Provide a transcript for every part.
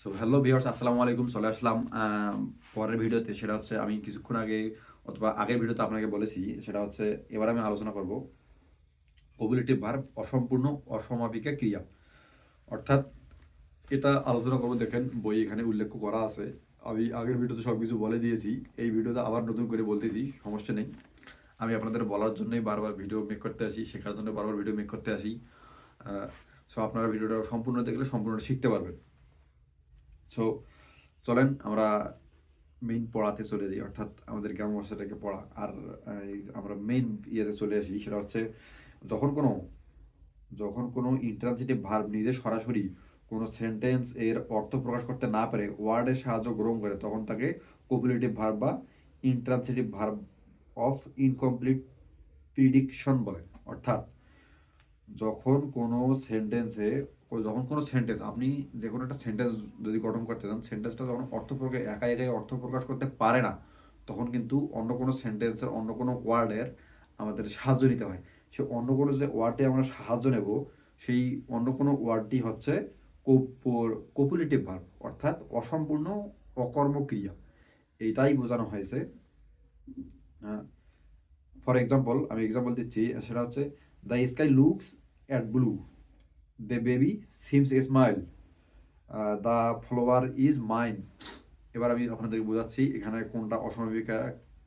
So hello viewers, আসসালামু আলাইকুম। চলে আসলাম পরের ভিডিওতে। সেটা হচ্ছে আমি কিছুক্ষণ আগে অথবা আগের ভিডিওতে আপনাকে বলেছি, সেটা হচ্ছে এবার আমি আলোচনা করব কবিলিটিভ ভার্ব অসম্পূর্ণ অসমাপিকা ক্রিয়া। অর্থাৎ এটা আলোচনা করব, দেখেন বই এখানে উল্লেখ করা আছে। আমি আগের ভিডিওতে সব কিছু বলে দিয়েছি, এই ভিডিওতে আবার নতুন করে বলতেছি, সমস্যা নেই। আমি আপনাদের বলার জন্যই বারবার ভিডিও মেক করতে আসি, শেখার জন্য বারবার ভিডিও মেক করতে আসি। সো আপনারা ভিডিওটা সম্পূর্ণ দেখলে সম্পূর্ণ শিখতে পারবেন। সো চলেন আমরা মেইন পড়াতে চলে যাই, অর্থাৎ আমাদের গ্রাম ভাষাটাকে পড়া। আর আমরা মেইন ইয়েতে চলে আসি, সেটা হচ্ছে যখন কোনো যখন কোনো ইন্ট্রান্সিটিভ ভার্ব নিজে সরাসরি কোনো সেন্টেন্স এর অর্থ প্রকাশ করতে না পারে, ওয়ার্ডের সাহায্য গ্রহণ করে, তখন তাকে কোপুলেটিভ ভার্ব বা intransitive verb of incomplete prediction বলে। অর্থাৎ যখন কোনো সেন্টেন্সে যখন কোনো সেন্টেন্স আপনি যে কোনো একটা সেন্টেন্স যদি গঠন করতে চান, সেন্টেন্সটা যখন অর্থ প্রকাশ একা একাই অর্থ প্রকাশ করতে পারে না, তখন কিন্তু অন্য কোনো সেন্টেন্সের অন্য কোনো ওয়ার্ডের আমাদের সাহায্য নিতে হয়। সে অন্য কোনো যে ওয়ার্ডে আমরা সাহায্য নেব, সেই অন্য কোনো ওয়ার্ডটি হচ্ছে কপুলেটিভ ভার্ব, অর্থাৎ অসম্পূর্ণ অকর্মক্রিয়া। এইটাই বোঝানো হয়েছে। ফর এক্সাম্পল, আমি এক্সাম্পল দিচ্ছি, সেটা হচ্ছে the sky looks at blue, the baby seems A smile, the flower is mine. এবার আমি আপনাদেরকে বোঝাচ্ছি এখানে কোনটা অসমাপিকা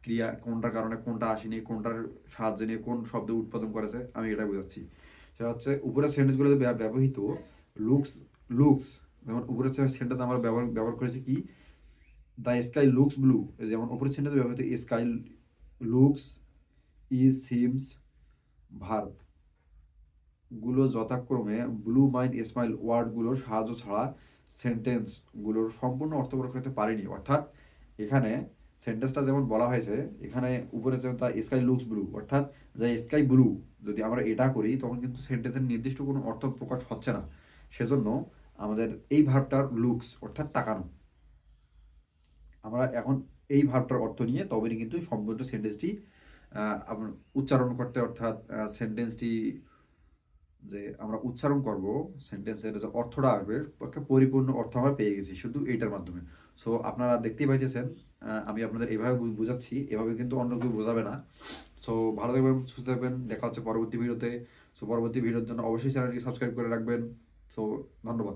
ক্রিয়া, কোনটার কারণে কোনটা আসেনি, কোনটার সাহায্যে নিয়ে কোন শব্দ উৎপাদন করেছে, আমি এটা বোঝাচ্ছি। সেটা হচ্ছে উপরের সেন্টেন্সগুলোতে ব্যবহৃত লুকস লুকস যেমন উপরের সেন্টেন্স আমরা ব্যবহার ব্যবহার করেছি কি, দ্য স্কাই লুকস ব্লু। যেমন উপরের সেন্টেন্স ব্যবহৃত sky looks, is, seems verb গুলো যথাক্রমে ব্লু, মাইন্ড, স্মাইল ওয়ার্ডগুলোর সাহায্য ছাড়া সেন্টেন্সগুলোর সম্পূর্ণ অর্থ প্রকাশ করতে পারেনি। অর্থাৎ এখানে সেন্টেন্সটা যেমন বলা হয়েছে, এখানে উপরে যেমন দ্য স্কাই লুকস ব্লু, অর্থাৎ দ্য স্কাই ব্লু, যদি আমরা এটা করি তখন কিন্তু সেন্টেন্সের নির্দিষ্ট কোনো অর্থ প্রকাশ হচ্ছে না। সেজন্য আমাদের এই ভার্বটার লুকস অর্থাৎ তাকানো, আমরা এখন এই ভার্বটার অর্থ নিয়ে তবেই কিন্তু সম্পূর্ণ সেন্টেন্সটি উচ্চারণ করতে, অর্থাৎ সেন্টেন্সটি যে আমরা উচ্চারণ করব, সেন্টেন্সের যে অর্থটা আসবে, একটা পরিপূর্ণ অর্থ আমরা পেয়ে গেছি শুধু এইটার মাধ্যমে। সো আপনারা দেখতেই পাইতেছেন, আমি আপনাদের এভাবে বুঝাচ্ছি, এভাবে কিন্তু অন্য কেউ বোঝাবে না। সো ভালো থাকবেন, সুস্থ থাকবেন, দেখা হচ্ছে পরবর্তী ভিডিওতে। সো পরবর্তী ভিডিওর জন্য অবশ্যই চ্যানেলটি সাবস্ক্রাইব করে রাখবেন। সো ধন্যবাদ।